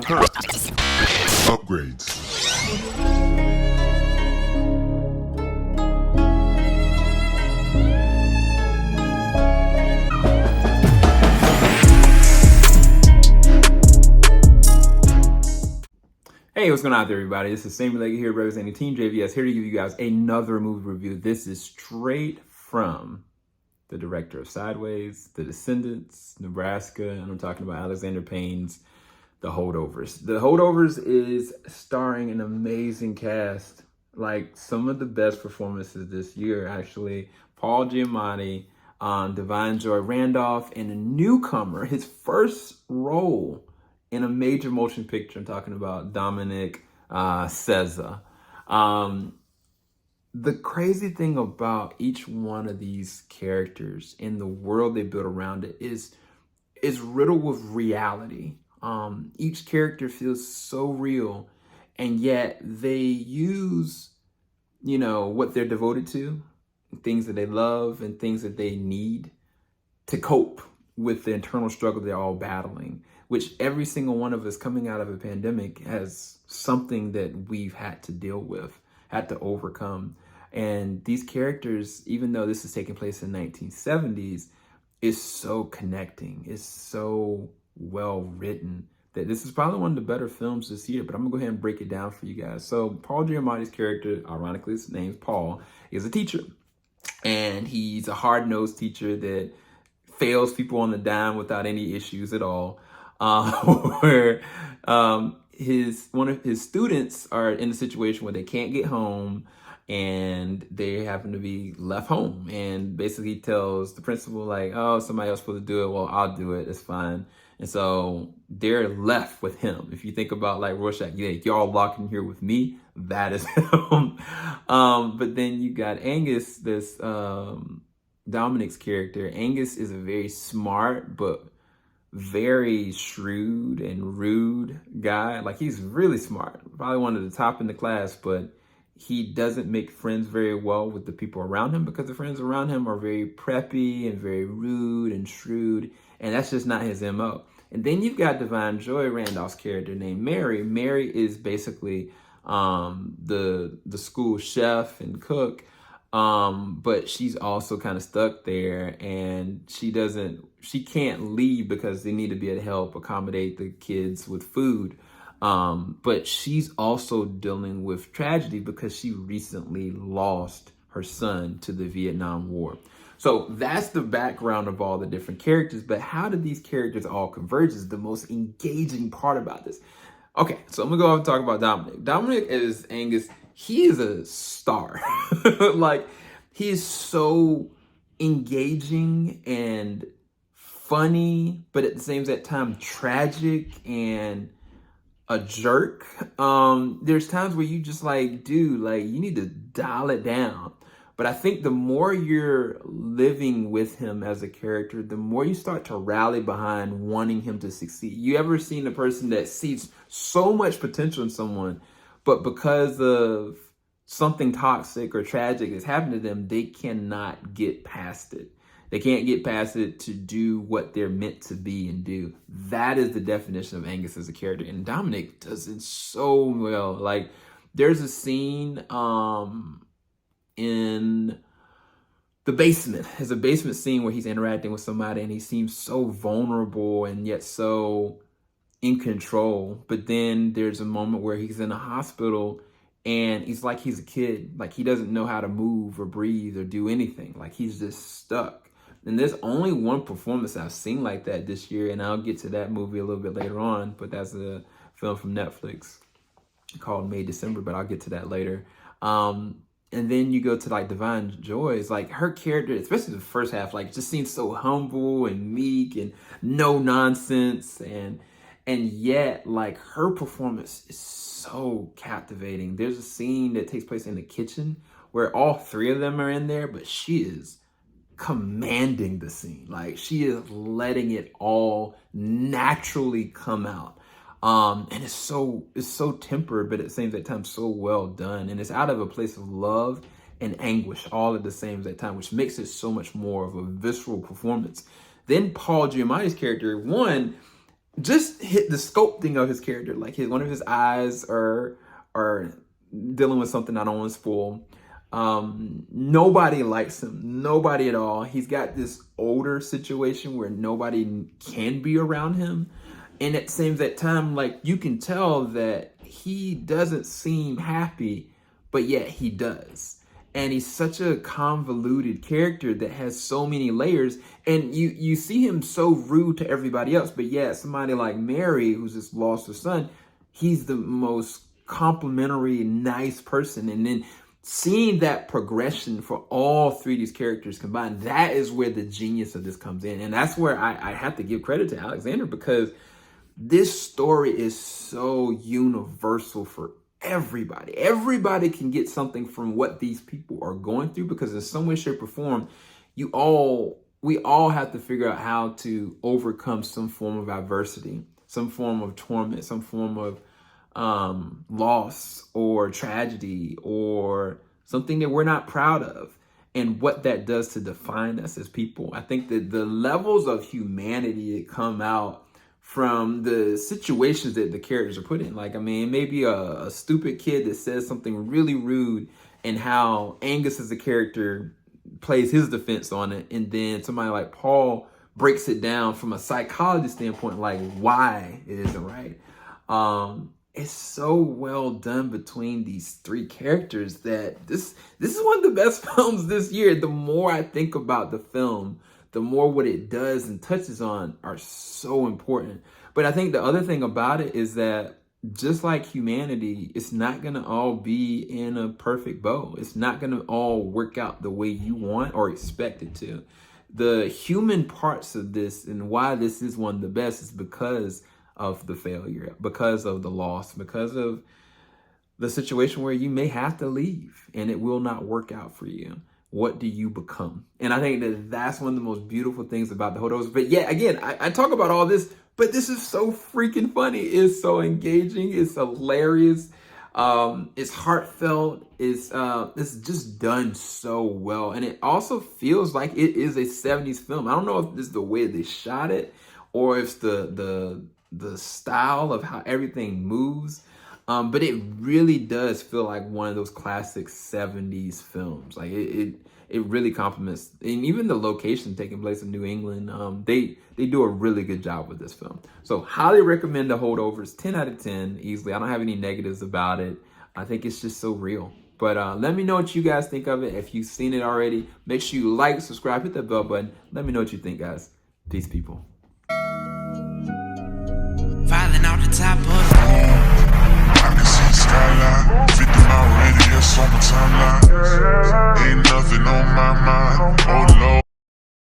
Upgrades. Hey, what's going on out there, everybody? This is Cinematography here representing TeamJVS, here to give you guys another movie review. This is straight from the director of Sideways, The Descendants, Nebraska, and I'm talking about Alexander Payne's The Holdovers. The Holdovers is starring an amazing cast, like some of the best performances this year, actually. Paul Giamatti, Divine Joy Randolph, and a newcomer, his first role in a major motion picture. I'm talking about Dominic Sessa. The crazy thing about each one of these characters and the world they built around it is riddled with reality. Each character feels so real, and yet they use, what they're devoted to, things that they love and things that they need to cope with the internal struggle they're all battling, which every single one of us coming out of a pandemic has something that we've had to deal with, had to overcome. And these characters, even though this is taking place in the 1970s, is so connecting, is so well written that this is probably one of the better films this year, but I'm gonna go ahead and break it down for you guys. So Paul Giamatti's character, ironically his name's Paul, is a teacher. And he's a hard-nosed teacher that fails people on the dime without any issues at all. Where one of his students are in a situation where they can't get home and they happen to be left home, and basically tells the principal, like, oh, somebody else supposed to do it. Well, I'll do it. It's fine. And so they're left with him. If you think about like Rorschach, y'all locked in here with me, that is him. But then you got Angus, this Dominic's character. Angus is a very smart but very shrewd and rude guy. Like, he's really smart, probably one of the top in the class, but he doesn't make friends very well with the people around him because the friends around him are very preppy and very rude and shrewd, and that's just not his MO. And then you've got Divine Joy Randolph's character named Mary. Mary is basically the school chef and cook, but she's also kind of stuck there, and she can't leave because they need to be able to help accommodate the kids with food. But she's also dealing with tragedy because she recently lost her son to the Vietnam War. So that's the background of all the different characters. But how did these characters all converge is the most engaging part about this. Okay, so I'm gonna go off and talk about Dominic. Dominic is Angus. He is a star. Like, he is so engaging and funny, but at the same time tragic and a jerk. There's times where you just like, dude, like, you need to dial it down. But I think the more you're living with him as a character, the more you start to rally behind wanting him to succeed. You ever seen a person that sees so much potential in someone, but because of something toxic or tragic has happened to them, they cannot get past it. They can't get past it to do what they're meant to be and do. That is the definition of Angus as a character. And Dominic does it so well. Like, there's a scene in the basement. There's a basement scene where he's interacting with somebody and he seems so vulnerable and yet so in control. But then there's a moment where he's in a hospital and he's like he's a kid. Like, he doesn't know how to move or breathe or do anything. Like, he's just stuck. And there's only one performance I've seen like that this year, and I'll get to that movie a little bit later on, but that's a film from Netflix called May December, but I'll get to that later. And then you go to like Divine Joy's, like, her character, especially the first half, like, just seems so humble and meek and no nonsense, and yet, like, her performance is so captivating. There's a scene that takes place in the kitchen where all three of them are in there, but she is commanding the scene. Like, she is letting it all naturally come out. And it's so tempered, but at the same time so well done. And it's out of a place of love and anguish all at the same time, which makes it so much more of a visceral performance. Then Paul Giamatti's character, one, just hit the sculpting of his character. Like one of his eyes are dealing with something I don't want to spoil. Nobody likes him, nobody at all. He's got this older situation where nobody can be around him. And at the same time, like, you can tell that he doesn't seem happy, but yet he does. And he's such a convoluted character that has so many layers. And you see him so rude to everybody else, but yet somebody like Mary, who's just lost her son, he's the most complimentary, nice person. And then seeing that progression for all three of these characters combined, that is where the genius of this comes in. And that's where I have to give credit to Alexander, because this story is so universal for everybody. Everybody can get something from what these people are going through, because in some way, shape, or form, we all have to figure out how to overcome some form of adversity, some form of torment, some form of loss or tragedy, or something that we're not proud of, and what that does to define us as people. I think that the levels of humanity that come out from the situations that the characters are put in, like, I mean, maybe a stupid kid that says something really rude, and how Angus as a character plays his defense on it, and then somebody like Paul breaks it down from a psychology standpoint, like why it isn't right. It's so well done between these three characters that this is one of the best films this year. The more I think about the film, the more what it does and touches on are so important. But I think the other thing about it is that, just like humanity, it's not going to all be in a perfect bow. It's not going to all work out the way you want or expect it to. The human parts of this, and why this is one of the best, is because of the failure, because of the loss, because of the situation where you may have to leave and it will not work out for you. What do you become? And I think that that's one of the most beautiful things about the Holdovers. But yeah, again, I talk about all this, but this is so freaking funny. It's so engaging. It's hilarious. It's heartfelt. It's just done so well. And it also feels like it is a 70s film. I don't know if this is the way they shot it, or if it's the style of how everything moves. But it really does feel like one of those classic 70s films. Like it really complements, and even the location taking place in New England, they do a really good job with this film. So highly recommend The Holdovers, 10 out of 10, easily. I don't have any negatives about it. I think it's just so real. But let me know what you guys think of it. If you've seen it already, make sure you like, subscribe, hit that bell button. Let me know what you think, guys. Peace, people.